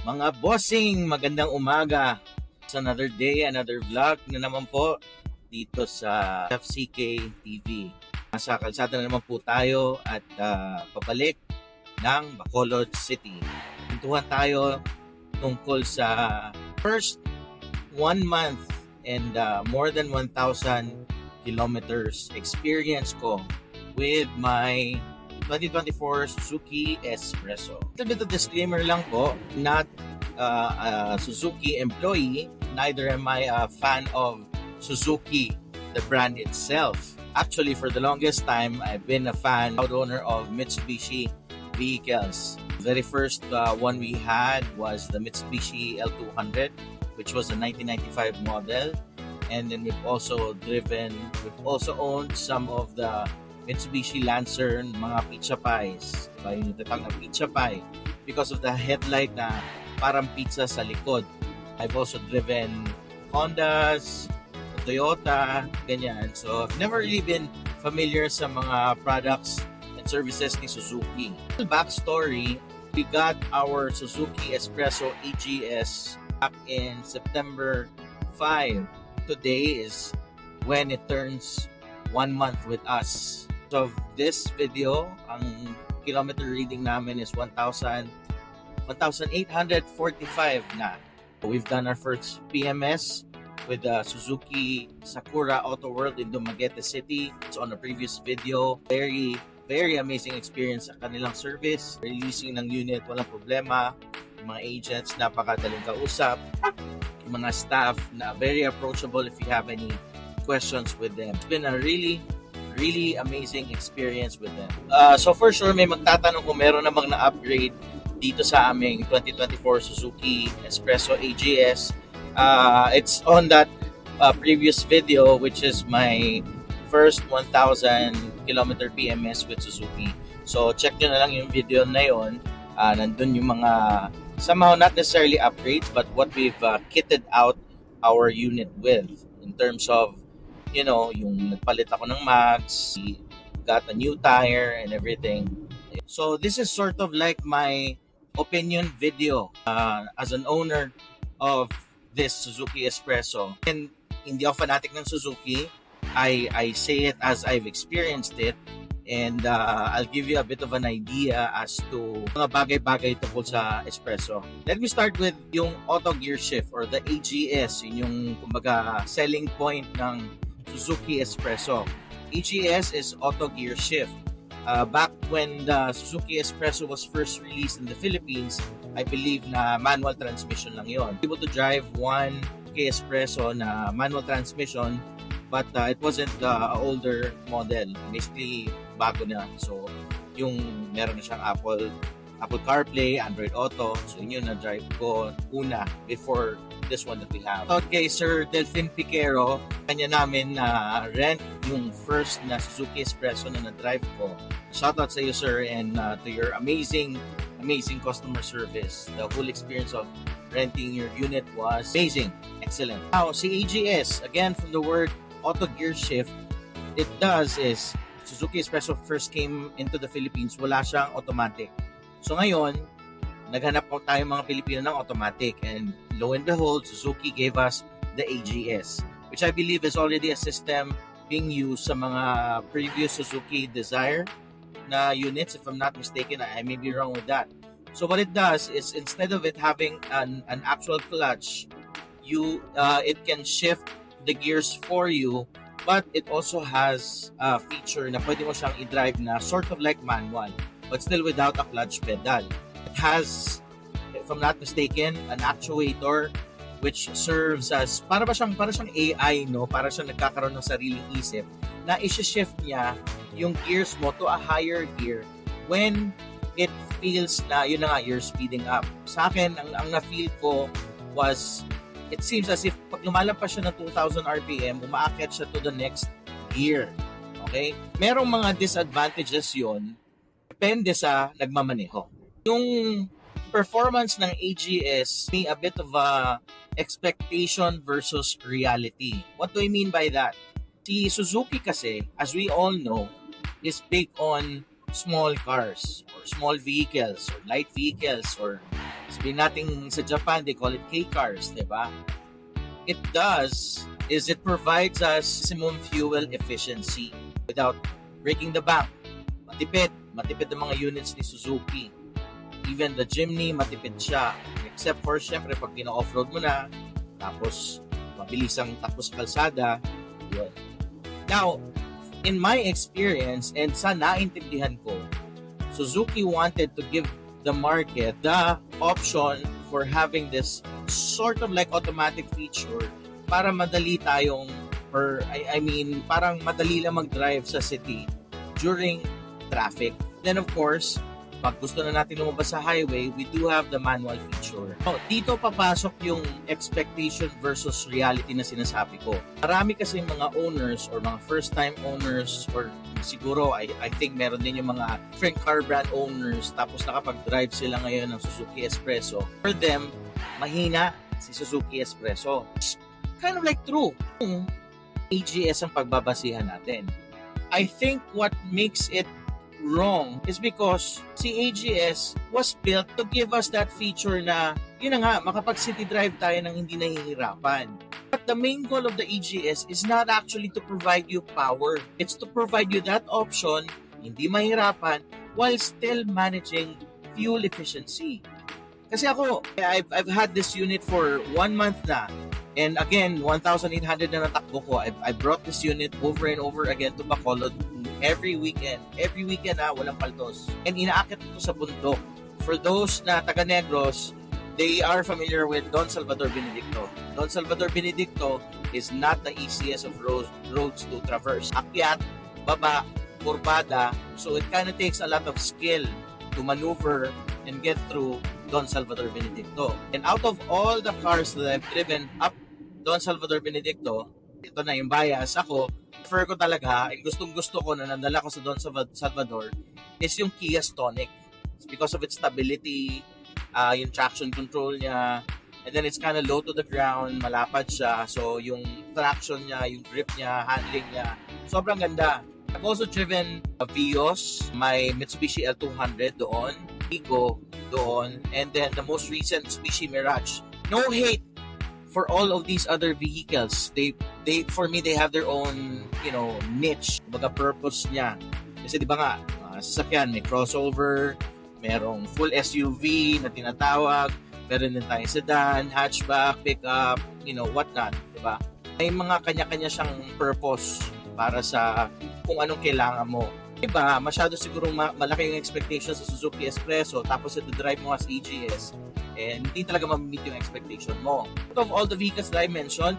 Mga bossing, magandang umaga. It's another day, another vlog na naman po dito sa FCK TV. Nasa kalsada na naman po tayo at pabalik ng Bacolod City. Pintuhan tayo tungkol sa first 1 month and more than 1,000 kilometers experience ko with my 2024 Suzuki Espresso. A little bit of disclaimer lang po, not a Suzuki employee, neither am I a fan of Suzuki, the brand itself. Actually, for the longest time, I've been a fan, proud owner of Mitsubishi vehicles. The very first one we had was the Mitsubishi L200, which was a 1995 model. And then we've also owned some of the Mitsubishi Lancer, mga pizza pies. Diba? Yung tatang na pizza pie because of the headlight na parang pizza sa likod. I've also driven Hondas, Toyota, ganyan. So I've never really been familiar sa mga products and services ni Suzuki. Backstory, we got our Suzuki Espresso AGS back in September 5. Today is when it turns 1 month with us. So this video, ang kilometer reading namin is 1,845 na. We've done our first PMS with the Suzuki Sakura Auto World in Dumaguete City. It's on a previous video. Very amazing experience sa kanilang service. Releasing ng unit, walang problema. Yung mga agents, napakadaling kausap. Yung mga staff na very approachable if you have any questions with them. It's been a really amazing experience with them. So for sure, may magtatanong kung meron namang na-upgrade dito sa aming 2024 Suzuki Espresso AGS. It's on that previous video, which is my first 1,000 kilometer PMS with Suzuki. So check nyo na lang yung video na yun. Nandun yung mga, somehow not necessarily upgrades, but what we've kitted out our unit with in terms of, you know, yung nagpalit ako ng mags, got a new tire and everything. So this is sort of like my opinion video as an owner of this Suzuki Espresso. And hindi ako fanatic ng Suzuki. I say it as I've experienced it. And I'll give you a bit of an idea as to mga bagay-bagay tungkol sa Espresso. Let me start with yung auto gear shift or the AGS. Yun yung kumbaga selling point ng Suzuki Espresso. AGS is auto gear shift. Back when the Suzuki Espresso was first released in the Philippines, I believe na manual transmission lang yon. Able to drive one Suzuki Espresso na manual transmission, but it wasn't the older model. Basically, bago na. So, yung meron na siyang Apple CarPlay, Android Auto. So, yun yung na-drive ko una before this one that we have. Shoutout kay Sir Delfin Piquero. Kanya namin na rent yung first na Suzuki Espresso na na-drive ko. Shoutout sa iyo, sir, and to your amazing customer service. The whole experience of renting your unit was amazing. Excellent. Now, si AGS, again, from the word auto gear shift, it does is Suzuki Espresso first came into the Philippines, wala siyang automatic. So ngayon, naghanap po tayo mga Pilipino ng automatic, and lo and behold, Suzuki gave us the AGS, which I believe is already a system being used sa mga previous Suzuki Desire na units, if I'm not mistaken. I may be wrong with that. So what it does is, instead of it having an actual clutch, it can shift the gears for you, but it also has a feature na pwede mo siyang i-drive na sort of like manual, but still without a clutch pedal. It has, if I'm not mistaken, an actuator which serves as para siyang AI, no? Para siyang nagkakaroon ng sariling isip na i-shift niya yung gears mo to a higher gear when it feels na yun na nga, you're speeding up. Sa akin, ang na-feel ko was, it seems as if pag lumalampas siya ng 2,000 RPM, umaakyat siya to the next gear. Okay? Merong mga disadvantages yon, depende sa nagmamaneho. Yung performance ng AGS may a bit of a expectation versus reality. What do I mean by that? Si Suzuki kasi, as we all know, is big on small cars or small vehicles or light vehicles or Sabihin natin sa Japan, they call it K-cars, di ba? It does is it provides us maximum fuel efficiency without breaking the bank. Matipid ang mga units ni Suzuki. Even the Jimny, matipid siya. Except for, syempre, pag pina-offroad mo na, tapos mabilis ang tapos kalsada, yun. Now, in my experience, and sa naintindihan ko, Suzuki wanted to give the market the option for having this sort of like automatic feature para madali tayong, parang madali lang mag-drive sa city during traffic. Then of course, pag gusto na natin lumabas sa highway, we do have the manual feature. So, dito papasok yung expectation versus reality na sinasabi ko. Marami kasi mga owners or mga first-time owners or siguro, I think meron din yung mga different car brand owners tapos nakapag-drive sila ngayon ng Suzuki Espresso. For them, mahina si Suzuki Espresso. It's kind of like true. AGS ang pagbabasihan natin. I think what makes it wrong is because si AGS was built to give us that feature na yun na nga, makapag-city drive tayo nang hindi nahihirapan. But the main goal of the AGS is not actually to provide you power. It's to provide you that option, hindi mahirapan, while still managing fuel efficiency. Kasi ako, I've had this unit for 1 month na. And again, 1,800 na natakbo ko. I brought this unit over and over again to Bacolod every weekend. Every weekend walang paltos. And inaakit ito sa bundok. For those na taga Negros, they are familiar with Don Salvador Benedicto. Don Salvador Benedicto is not the easiest of roads to traverse. Akyat, baba, kurbada. So it kind of takes a lot of skill to maneuver and get through Don Salvador Benedicto. And out of all the cars that I've driven up Don Salvador Benedicto, ito na yung bias. Ako, prefer ko talaga, gustong-gusto ko na nandala ko sa Don Salvador, is yung Kia Stonic. It's because of its stability, yung traction control niya, and then it's kind of low to the ground, malapad siya, so yung traction niya, yung grip niya, handling niya, sobrang ganda. I've also driven a Vios, my Mitsubishi L200 doon, Eco doon, and then the most recent Mitsubishi Mirage. No hate for all of these other vehicles. They for me, they have their own, niche, baga purpose niya. Kasi di ba nga, sasakyan, may crossover, merong full SUV na tinatawag, meron din tayong sedan, hatchback, pickup, whatnot, di ba? May mga kanya-kanya siyang purpose para sa kung anong kailangan mo. Diba, masyado siguro malaki yung expectation sa Suzuki Espresso tapos ito drive mo as AGS and hindi talaga ma-meet yung expectation mo. Out of all the vehicles that I mentioned,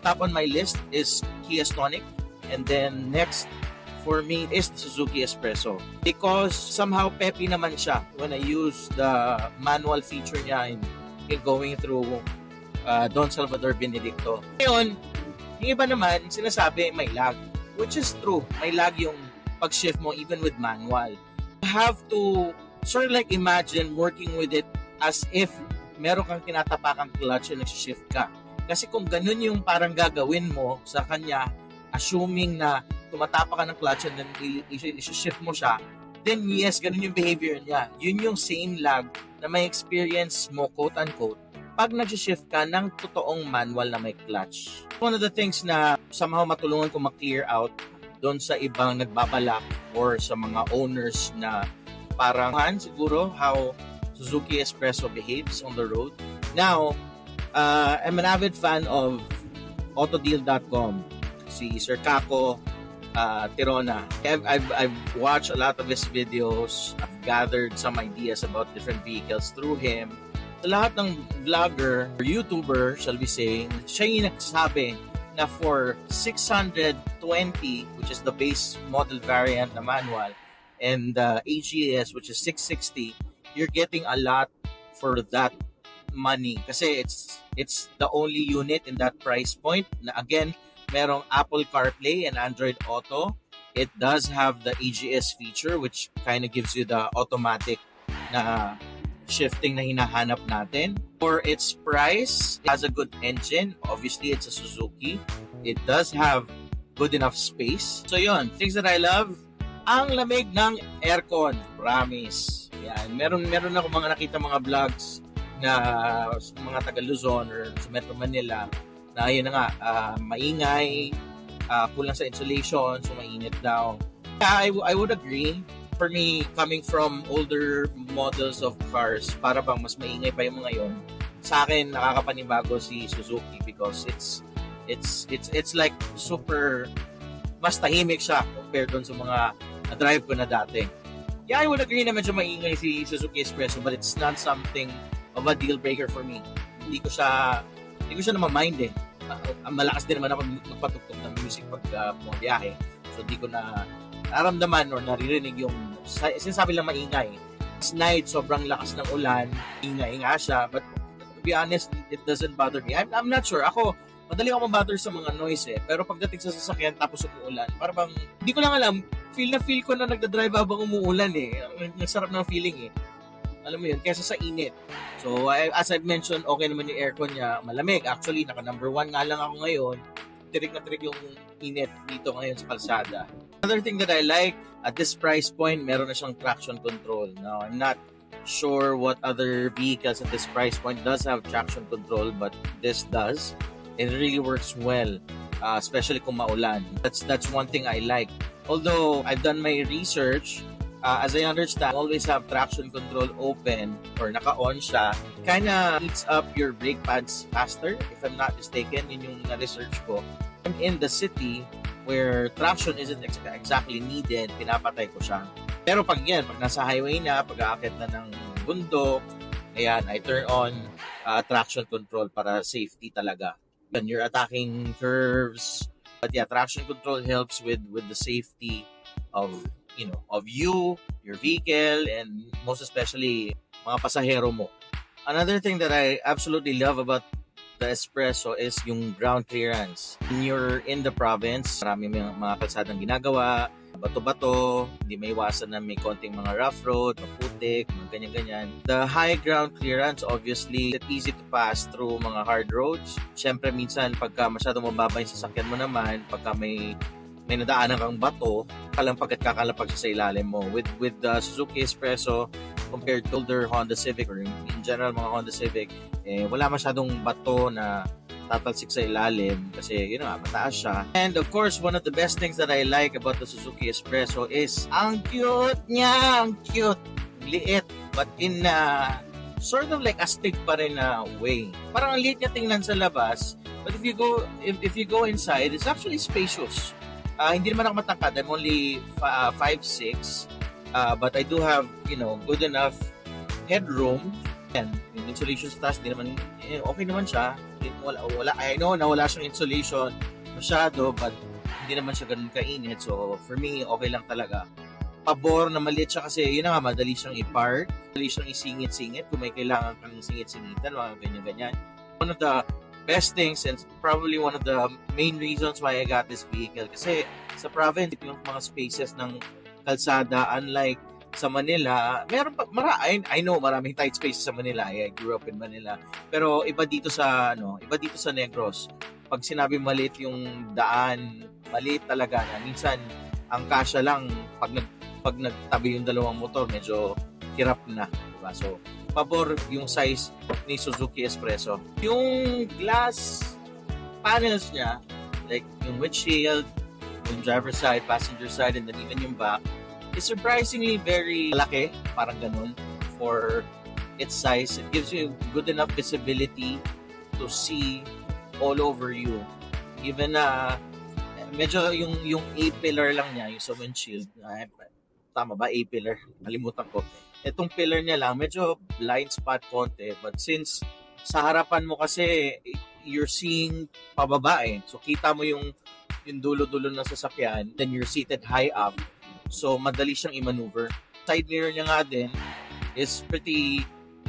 top on my list is Kia Stonic, and then next for me is the Suzuki Espresso because somehow peppy naman siya when I use the manual feature niya in going through Don Salvador Benedicto. Ngayon, yung iba naman sinasabi may lag, which is true. May lag yung pag-shift mo even with manual. You have to sort of like imagine working with it as if meron kang tinatapakang clutch and nag-shift ka. Kasi kung ganun yung parang gagawin mo sa kanya, assuming na tumatapak ka ng clutch and then i-shift mo siya, then yes, ganun yung behavior niya. Yun yung same lag na may experience mo, quote-unquote, pag nag-shift ka ng totoong manual na may clutch. One of the things na somehow matulungan ko ma-clear out doon sa ibang nagbabalak or sa mga owners na parang siguro how Suzuki Espresso behaves on the road. Now, I'm an avid fan of autodeal.com. Si Sir Kako Tirona. I've watched a lot of his videos. I've gathered some ideas about different vehicles through him. Sa lahat ng vlogger or YouTuber, shall we say, siya yung nagsasabi na for 620, which is the base model variant na manual, and the AGS, which is 660, you're getting a lot for that money. Kasi it's the only unit in that price point na again, merong Apple CarPlay and Android Auto. It does have the AGS feature, which kind of gives you the automatic na shifting na hinahanap natin. For its price, it has a good engine. Obviously, it's a Suzuki. It does have good enough space. So yun, things that I love, ang lamig ng aircon. Promise. Yan. Meron ako mga nakita mga vlogs na sa mga taga Luzon or sa Metro Manila na yun na nga, maingay, kulang sa insulation, so mainit daw. Yeah, I would agree. For me, coming from older models of cars, para bang mas maingay pa yung mga yon. Sa akin, nakakapanibago si Suzuki because it's like super, mas tahimik siya compared dun sa mga na-drive ko na dati. Yeah, I would agree na medyo maingay si Suzuki Spresso, but it's not something of a deal breaker for me. Hindi ko siya na-mind eh. Malakas din naman ako magpatugtog ng music pag bumabiyahe. So hindi ko na naramdaman or naririnig yung sinasabi lang maingay. Last night, sobrang lakas ng ulan, ingay nga siya, but to be honest, it doesn't bother me. I'm not sure. Ako, madali ako mabother sa mga noise eh. Pero pagdating sa sasakyan tapos umuulan, parang hindi ko lang alam, feel ko na nagdadrive habang umuulan eh. Ang sarap ng feeling eh. Alam mo yun, kesa sa init. So, as I've mentioned, okay naman yung aircon niya, malamig. Actually, naka number 1 nga lang ako ngayon. Tirik na tirik yung init dito ngayon sa kalsada. Another thing that I like, at this price point, meron na siyang traction control. Now, I'm not sure what other vehicles at this price point does have traction control, but this does. It really works well, especially kung maulan. That's one thing I like. Although, I've done my research, as I understand, always have traction control open or naka-on siya. Kinda heats up your brake pads faster, if I'm not mistaken. Yun yung na-research ko. I'm in the city where traction isn't exactly needed, pinapatay ko siya. Pero pag nasa highway na, pag-aakit na ng bundok, ayan, I turn on traction control para safety talaga. When you're attacking curves, but yeah, traction control helps with the safety of you, your vehicle, and most especially mga pasahero mo. Another thing that I absolutely love about the Espresso is yung ground clearance. When you're in the province, marami mga kalsadang ginagawa, bato-bato, hindi may iwasan na may konting mga rough road, maputik, mga ganyan-ganyan. The high ground clearance, obviously, it's easy to pass through mga hard roads. Siyempre, minsan, pagka masyadong mababa yung sasakyan mo naman, pagka may nadaanan kang bato, kalampag at kakalapag siya sa ilalim mo. With the Suzuki Espresso, compared to older Honda Civic or in general mga Honda Civic, wala masyadong bato na tatalsik sa ilalim kasi mataas siya. And of course, one of the best things that I like about the Suzuki Espresso is ang cute niya, ang cute. Liit, but in sort of like astig pa rin na way. Parang ang liit niya tingnan sa labas, but if you go inside, it's actually spacious. Hindi naman ako matangkad. I'm only 5'6", but I do have, good enough headroom. And yung insulation sa taas, okay naman siya. Wala, I know na wala siyang insulation masyado, but hindi naman siya ganun kainit. So, for me, okay lang talaga. Pabor na maliit siya kasi, madali siyang i-park. Madali siyang isingit-singit kung may kailangan kang singit-singitan, mga ganyan-ganyan. One of the best things and probably one of the main reasons why I got this vehicle kasi sa province, yung mga spaces ng kalsada, unlike sa Manila, meron pa, I know maraming tight spaces sa Manila. I grew up in Manila. Pero iba dito sa Negros. Pag sinabi maliit yung daan, maliit talaga na. Minsan ang kasya lang pag nagtabi yung dalawang motor, medyo hirap na, diba? So, pabor yung size ni Suzuki Espresso. Yung glass panels niya, like yung windshield, yung driver's side, passenger side, and then even yung back, is surprisingly very laki, parang ganun, for its size. It gives you good enough visibility to see all over you. Even medyo yung A-pillar lang niya, yung sa windshield, tama ba? A-pillar? Nalimutan ko. Itong pillar niya lang, medyo blind spot konti. But since sa harapan mo kasi, you're seeing pababa eh. So, kita mo yung dulo-dulo ng sasakyan, then you're seated high up. So, madali siyang i-maneuver. Side mirror niya nga din is pretty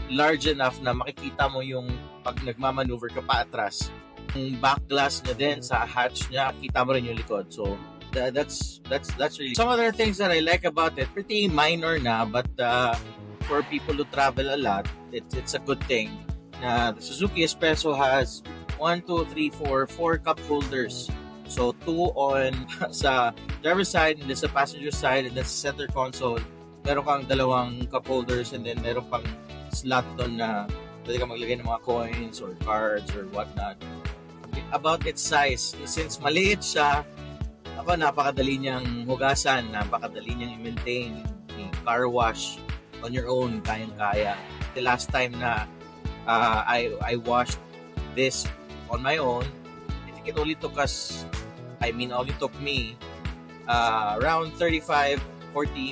large enough na makikita mo yung pag nagmamaneuver ka pa atras. Yung back glass niya din sa hatch niya, kita mo rin yung likod. So, that's really some other things that I like about it. Pretty minor na, but for people who travel a lot, it's a good thing. The Suzuki Espresso has 4 cup holders. So 2 on sa driver's side and then sa passenger side and then sa center console. Meron kang 2 cup holders and then meron pang slot doon na Pwede ka maglagay ng mga coins or cards or whatnot. About its size, since maliit siya, napakadali niyang hugasan, napakadali niyang i-maintain, car wash on your own, kayang-kaya. The last time na I washed this on my own, I think it only took me around 35-40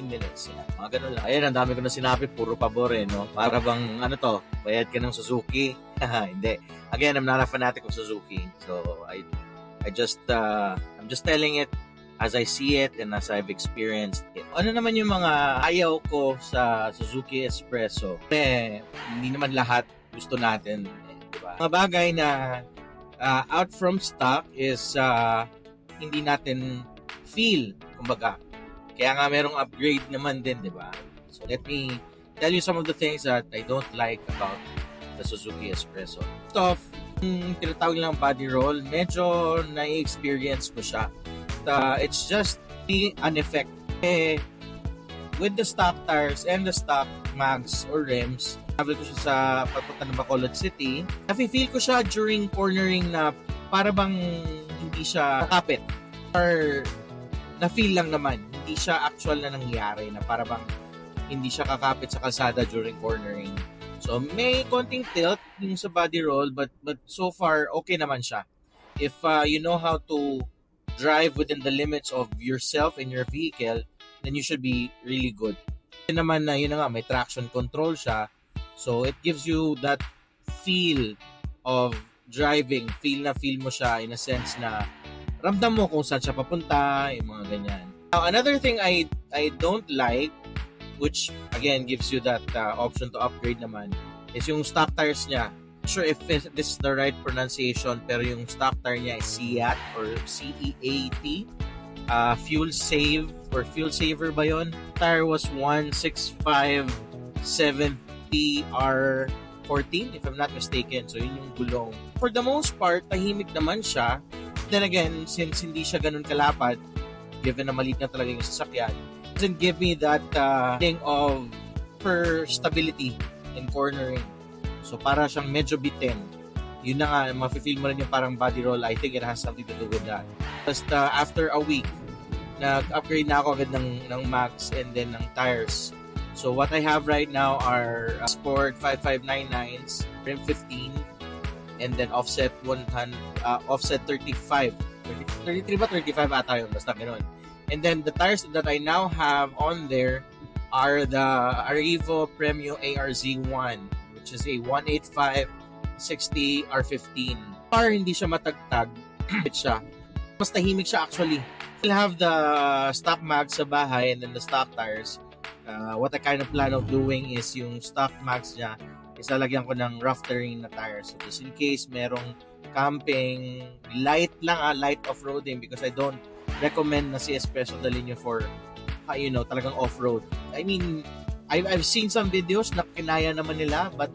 minutes. Mga ganun lang. Ayan, ang dami ko na sinabi, puro pabor no? Para bang, bayad ka ng Suzuki? Hindi. Again, I'm not a fanatic of Suzuki. So, I'm just telling it as I see it and as I've experienced it. Ano naman yung mga ayaw ko sa Suzuki Espresso? Hindi naman lahat gusto natin. Diba? Mga bagay na out from stock is hindi natin feel, kumbaga. Kaya nga merong upgrade naman din, di ba? So let me tell you some of the things that I don't like about the Suzuki Espresso. First off, tinatawag lang body roll, medyo na-experience ko siya. It's just an effect. With the stock tires and the stock mags or rims, travel ko siya sa papunta ng Bacolod City. Nafe-feel ko siya during cornering na para bang hindi siya kakapit. Or na-feel lang naman, hindi siya actual na nangyari na para bang hindi siya kakapit sa kalsada during cornering. So may konting tilt yung sa body roll but so far okay naman siya. If you know how to drive within the limits of yourself and your vehicle, then you should be really good. Yun naman na yun na nga, may traction control siya. So it gives you that feel of driving. Feel mo siya in a sense na ramdam mo kung saan siya papunta, yung mga ganyan. Now, another thing I don't like, which again gives you that option to upgrade naman, is yung stock tires niya. Not sure if this is the right pronunciation, pero yung stock tire niya is CEAT or CEAT. Fuel save or fuel saver ba yun? Tire was 165/70R14 if I'm not mistaken. So yun yung gulong. For the most part, tahimik naman siya. Then again, since hindi siya ganun kalapad, given na maliit na talaga yung sasakyan, doesn't give me that feeling of stability in cornering. So para siyang medyo bitin. Yun na nga, mafe-feel mo rin yung parang body roll. I think it has something to do with that. Just after a week, nag-upgrade na ako agad ng mags and then ng tires. So what I have right now are Sport 5599s, Rim 15, and then offset 35. 33 ba? 35 ata yun. Basta gano'n. And then the tires that I now have on there are the Arrivo Premio ARZ1, which is a 185/60 R15. Hindi siya matagtag. siya. Mas tahimik siya actually. I'll have the stock mags sa bahay and then the stock tires. What I kind of plan of doing is yung stock mags niya, isalagyan ko ng rough terrain na tires. So just in case merong camping, light off-roading because I don't recommend na si Espresso dalhin nyo for, talagang off-road. I mean, I've seen some videos na kinaya naman nila but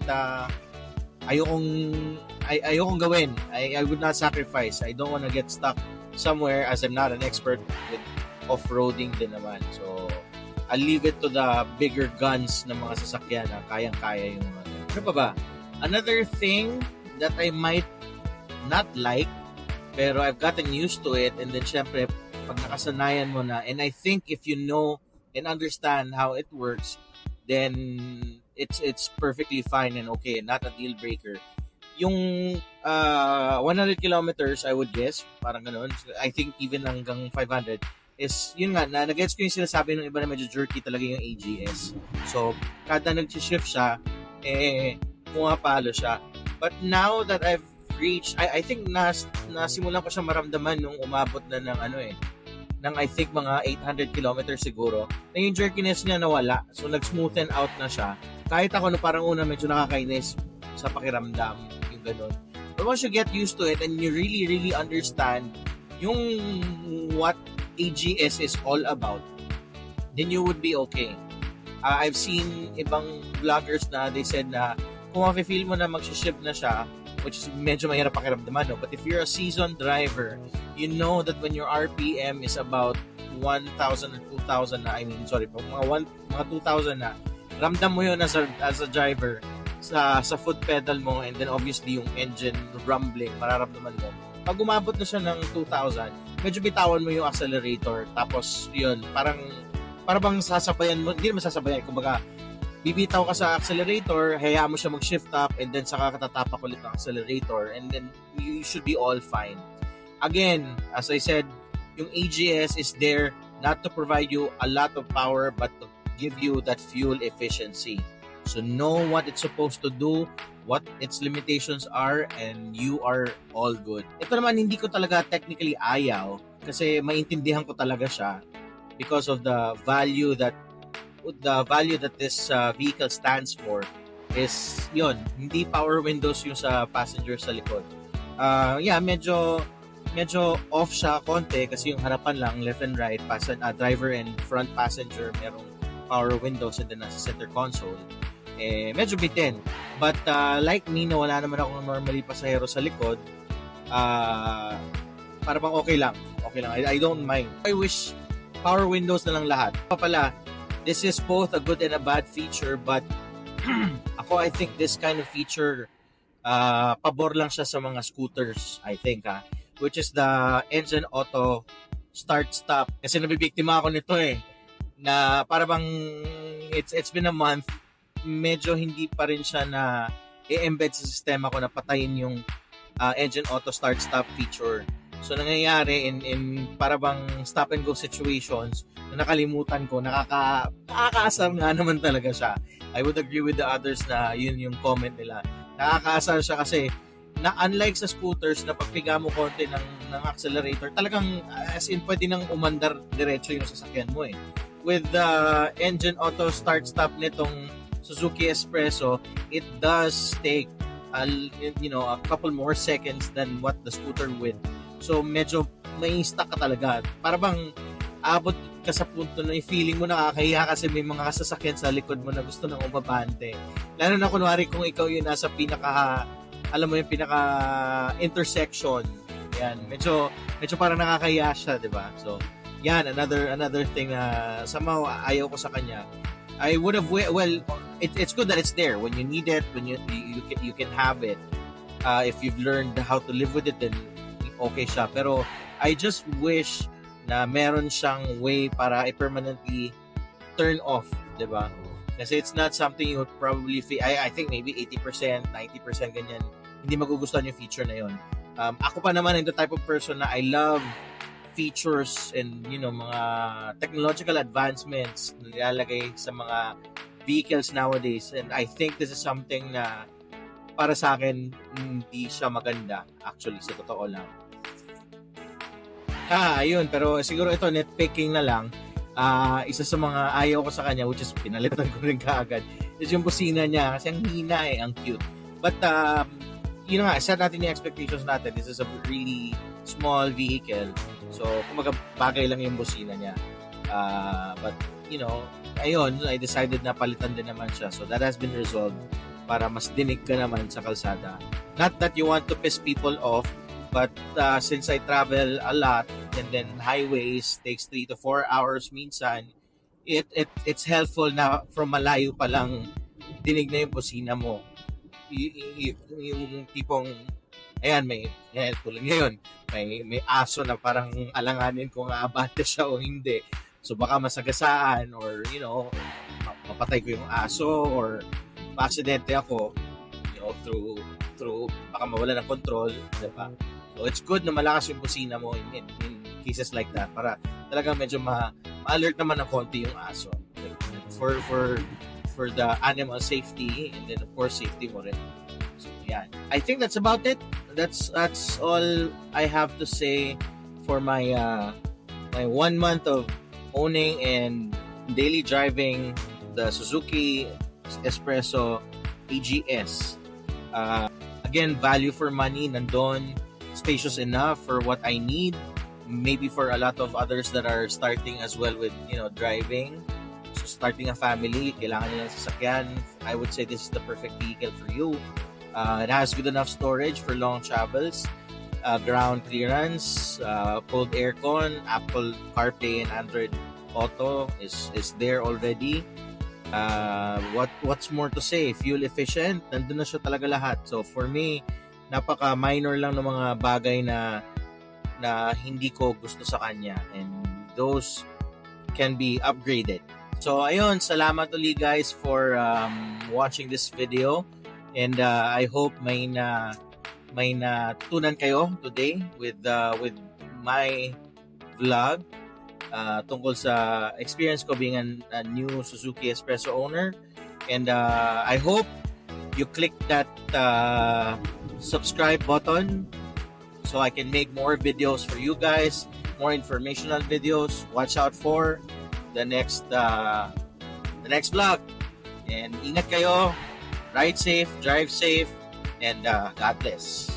ayokong gawin. I would not sacrifice. I don't want to get stuck somewhere as I'm not an expert with off-roading din naman. So, I'll leave it to the bigger guns ng mga sasakyan na kayang-kaya yung mga. Ano pa ba? Another thing that I might not like, pero I've gotten used to it, and then syempre, pag nakasanayan mo na, and I think if you know and understand how it works, then it's perfectly fine and okay, not a deal breaker. Yung 100 kilometers, I would guess, parang gano'n. I think even hanggang 500 is, yun nga, nag-gets ko yung sinasabi ng iba na medyo jerky talaga yung AGS. So, kada nag-shift siya, pumapalo siya. But now that I've reached, I think nasimulan ko siya maramdaman nung umabot na ng ng I think mga 800 kilometers siguro, na yung jerkiness niya nawala. So, nag-smoothen out na siya. Kahit ako parang una medyo nakakainis sa pakiramdam, yung ganun. But once you get used to it and you really, really understand yung what AGS is all about, then you would be okay. I've seen ibang vloggers na they said na kung ma-feel mo na mag-shift na siya, which is medyo mahirap pakiramdaman, no? But if you're a seasoned driver, you know that when your RPM is about 1,000 or 2,000 na, mga 2,000 na, ramdam mo yun as a driver. sa foot pedal mo, and then obviously yung engine rumbling, mararamdaman mo. Pag umabot na siya ng 2,000, medyo bitawan mo yung accelerator, tapos yun, parang bang sasabayan mo, hindi naman sasabayan, kumbaga, bibitaw ka sa accelerator, hayaan mo siya mag-shift up, and then saka katatapak ulit ng accelerator, and then you should be all fine. Again, as I said, yung AGS is there not to provide you a lot of power, but to give you that fuel efficiency. So know what it's supposed to do, what its limitations are, and you are all good. Ito naman, hindi ko talaga technically ayaw kasi maintindihan ko talaga siya because of the value that this vehicle stands for is yun, hindi power windows yung sa passenger sa likod. Medyo off siya konti kasi yung harapan lang, left and right, driver and front passenger, merong power windows and then nasa center console. Medyo bitin. But like me, na wala naman akong normally pasahero sa likod, para bang okay lang. I don't mind. I wish power windows na lang lahat. Pala, this is both a good and a bad feature, but I think this kind of feature, pabor lang siya sa mga scooters, I think, which is the engine auto start-stop. Kasi nabibiktima ako nito na para bang it's been a month, medyo hindi pa rin siya na i-embed sa sistema ko na patayin yung engine auto start-stop feature. So nangyayari in para bang stop and go situations na nakalimutan ko, nakakaasar nga naman talaga siya. I would agree with the others na yun yung comment nila. Nakakaasar siya kasi na unlike sa scooters na pagpiga mo konti ng accelerator, talagang as in pwede nang umandar diretso yung sasakyan mo With the engine auto start-stop nitong Suzuki Spresso, it does take a couple more seconds than what the scooter would. So medyo may stuck ka talaga. Para bang abot ka sa punto na yung feeling mo nakakahiya kasi may mga sasakyan sa likod mo na gusto nang umabante. Lalo na kunwari kung ikaw yung nasa pinaka intersection. Yan, medyo parang nakakahiya siya, 'di ba? So, yan another thing somehow ayaw ko sa kanya. I would have it's good that it's there when you need it, when you can have it. If you've learned how to live with it, then okay siya. Pero I just wish na meron siyang way para i-permanently turn off, 'di ba? Kasi it's not something you would probably I think maybe 80%, 90% ganyan. Hindi magugustuhan yung feature na 'yon. Ako pa naman yung the type of person na I love features and mga technological advancements na nilalagay sa mga vehicles nowadays, and I think this is something na para sa akin hindi siya maganda actually, sa totoo lang. Ayun, pero siguro ito nitpicking na lang. Isa sa mga ayaw ko sa kanya, which is pinalitan ko rin kaagad, is yung busina niya kasi ang hina ang cute. But set natin yung expectations natin. This is a really small vehicle. So, kumaga bagay lang yung busina niya. But, ayun, I decided na palitan din naman siya. So, that has been resolved para mas dinig ka naman sa kalsada. Not that you want to piss people off, but since I travel a lot and then highways takes 3 to 4 hours minsan, it's helpful na from malayo pa lang dinig na yung busina mo. Yung tipong tulad ngayon, may aso na parang alanganin kung aabante siya o hindi. So baka masagasaan or mapatay ko yung aso or pa-aksidente ako through baka mawala ng control, diba? So it's good na malakas yung busina mo in cases like that para talagang medyo ma-alert naman ng konti yung aso for the animal safety and then of course safety mo rin. So yeah, I think that's about it. That's all I have to say for my 1 month of owning and daily driving the Suzuki Spresso AGS. Again, value for money nandun, spacious enough for what I need, maybe for a lot of others that are starting as well with driving. So starting a family, kailangan nila ng sasakyan. I would say this is the perfect vehicle for you. It has good enough storage for long travels, ground clearance, cold aircon, Apple CarPlay and Android Auto is there already. What's more to say? Fuel efficient, nandun na siya talaga lahat. So for me, napaka minor lang ng mga bagay na hindi ko gusto sa kanya, and those can be upgraded. So ayun, salamat ulit guys for watching this video, and I hope may natutunan kayo today with my vlog tungkol sa experience ko being a new Suzuki Espresso owner. And I hope you click that subscribe button so I can make more videos for you guys, more informational videos. Watch out for the next vlog. And ingat kayo, ride safe, drive safe, and God bless.